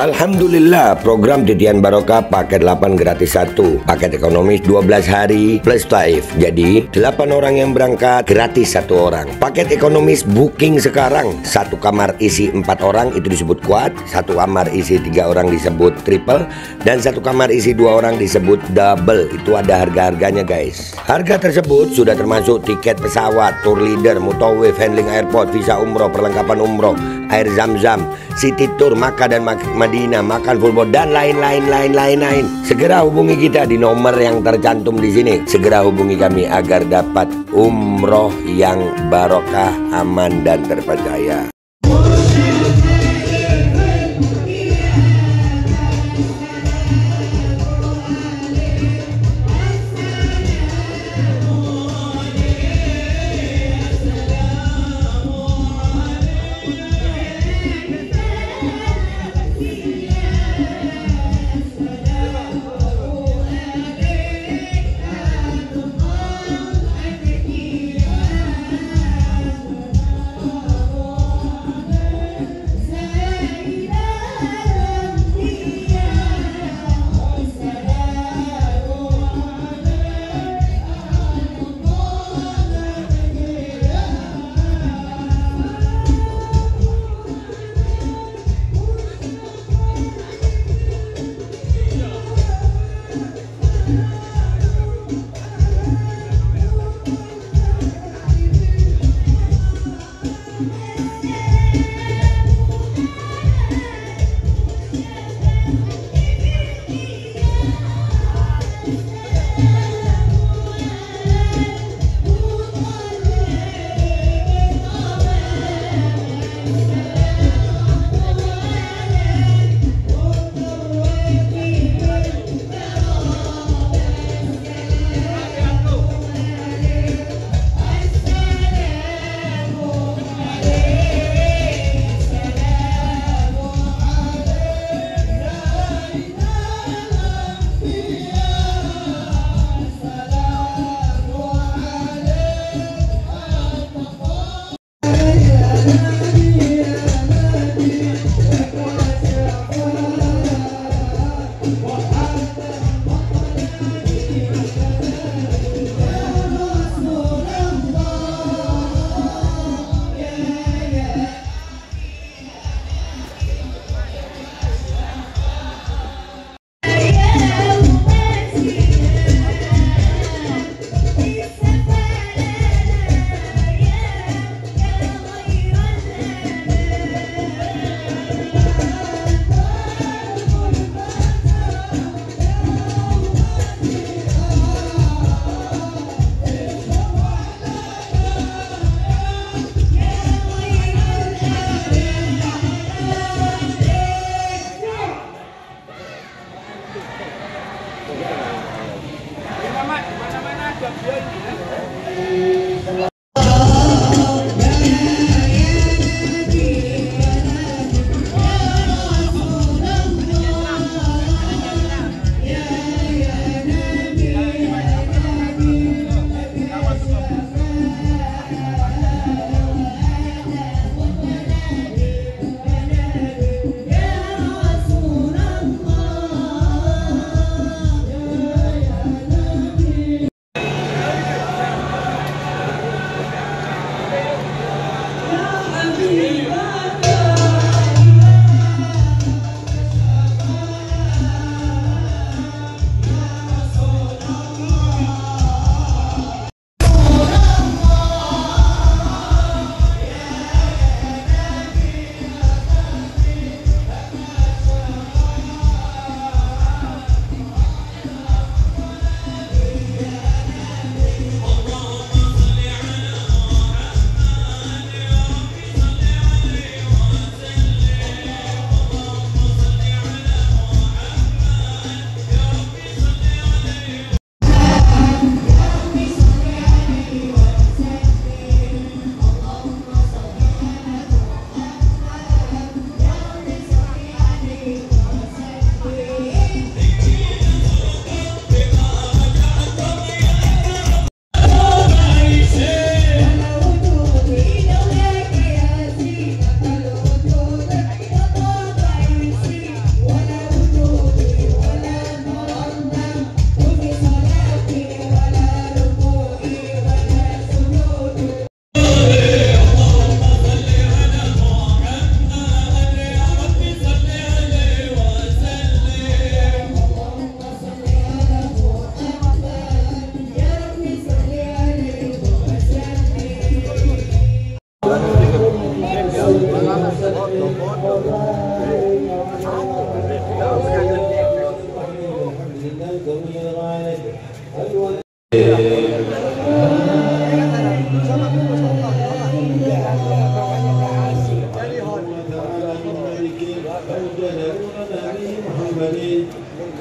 Alhamdulillah, program Titian Barokah paket 8 gratis 1, paket ekonomis 12 hari plus taif. Jadi 8 orang yang berangkat gratis 1 orang. Paket ekonomis booking sekarang, 1 kamar isi 4 orang itu disebut quad, 1 kamar isi 3 orang disebut triple, dan 1 kamar isi 2 orang disebut double. Itu ada harga-harganya guys. Harga tersebut sudah termasuk tiket pesawat, tour leader, mutawif, handling airport, visa umroh, perlengkapan umroh, air zam-zam, city tour, Makkah dan Madinah, makan full board, dan lain-lain. Segera hubungi kita di nomor yang tercantum di sini. Segera hubungi kami agar dapat umroh yang barokah, aman dan terpercaya.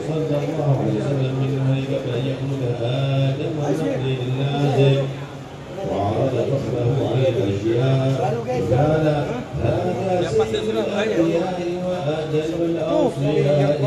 صلى الله عليه وسلم من ذلك فأن يخلق آدم والنقل لازم وعرض فضله على الأشياء قال هذا سيد الأنبياء وأجل الأوصياء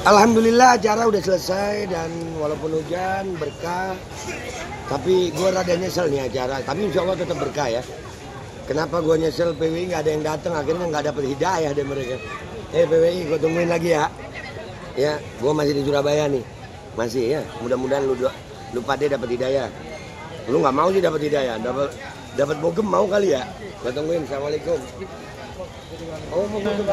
Alhamdulillah acara udah selesai dan walaupun hujan berkah, tapi gue rada nyesel nih acara. Tapi insya Allah tetap berkah ya. Kenapa gue nyesel? PWI nggak ada yang datang, akhirnya nggak dapet hidayah deh mereka. PWI gue tungguin lagi ya. Ya, gue masih di Surabaya nih, masih ya. Mudah-mudahan lu pada dapet hidayah. Lu nggak mau sih dapet hidayah, dapat bogem mau kali ya. Gue tungguin. Assalamualaikum. Oh mau bogem.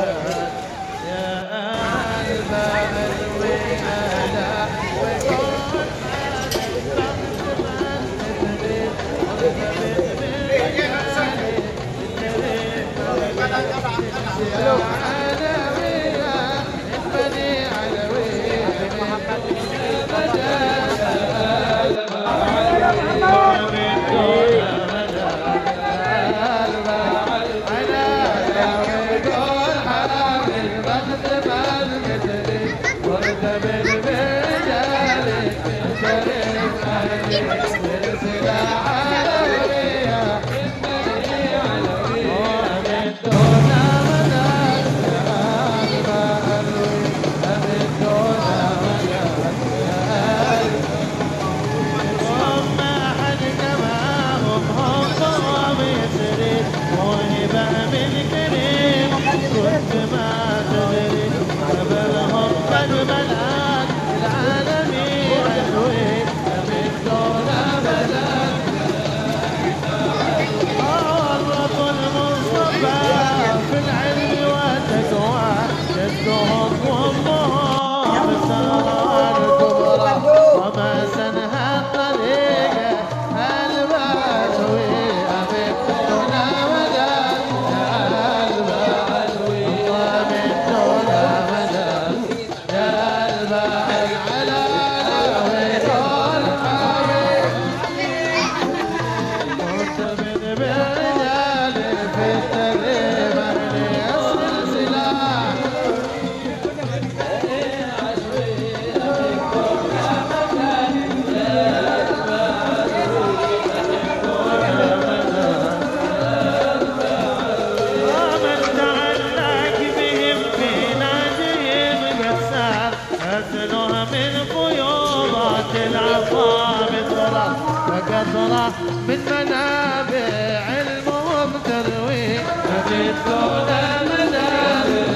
من منابع علمهم تروي فبدون منابع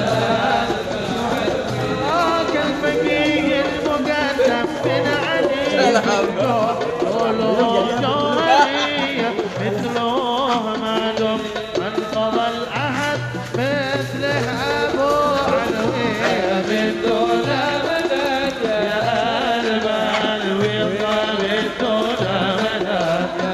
كالفقيه المقدم من علي طولهم جوهرية مثله معلوم من قضى الأحد مثله أبو علوي فبدون منابع يا قلب علوي فبدون منابع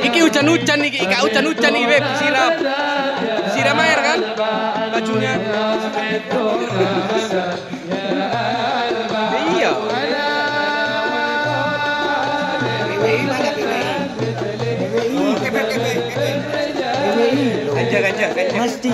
Iki hujan-hujan nih, Ika hujan-hujan nih, Beb. Siram air kan? Bajunya. Iya. Ganja. Mesti.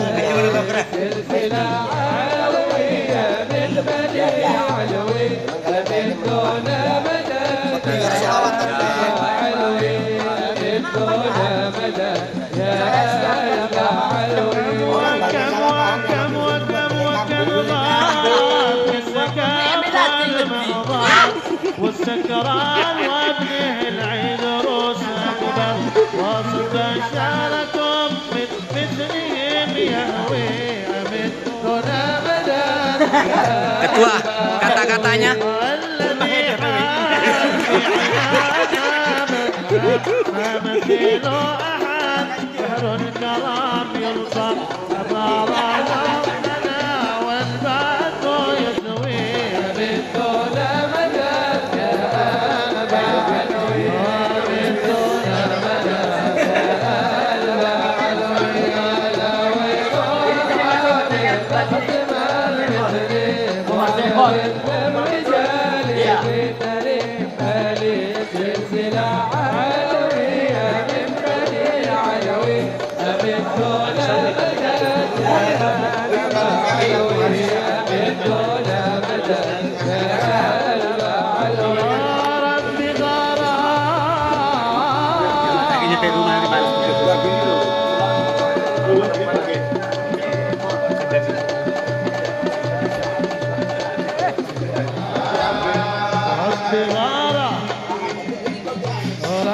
والسكران وابنه العيد روس أكبر واستشاركم مثلهم يهوي أمن دون أبدا. Ketua, kata-katanya. ما مثل أحد بحر الكرام يرفع أبارنا والبعث يسوي من دون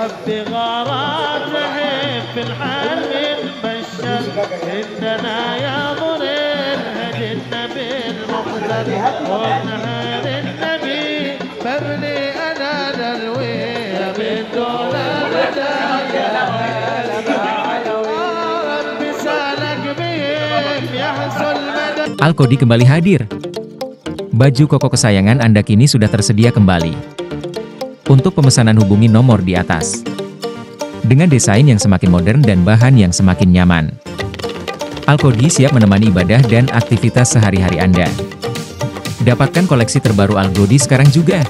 ربي غاراتهم في الحرب مبشر إننا يا ضرين هدي النبي المقتل ونهار النبي فابني أنا دلوي من دون ربي سالك بهم يحصل مدى. Alkodi kembali hadir. Baju koko kesayangan Anda kini sudah tersedia kembali. Untuk pemesanan hubungi nomor di atas. Dengan desain yang semakin modern dan bahan yang semakin nyaman. Alkodi siap menemani ibadah dan aktivitas sehari-hari Anda. Dapatkan koleksi terbaru Alkodi sekarang juga.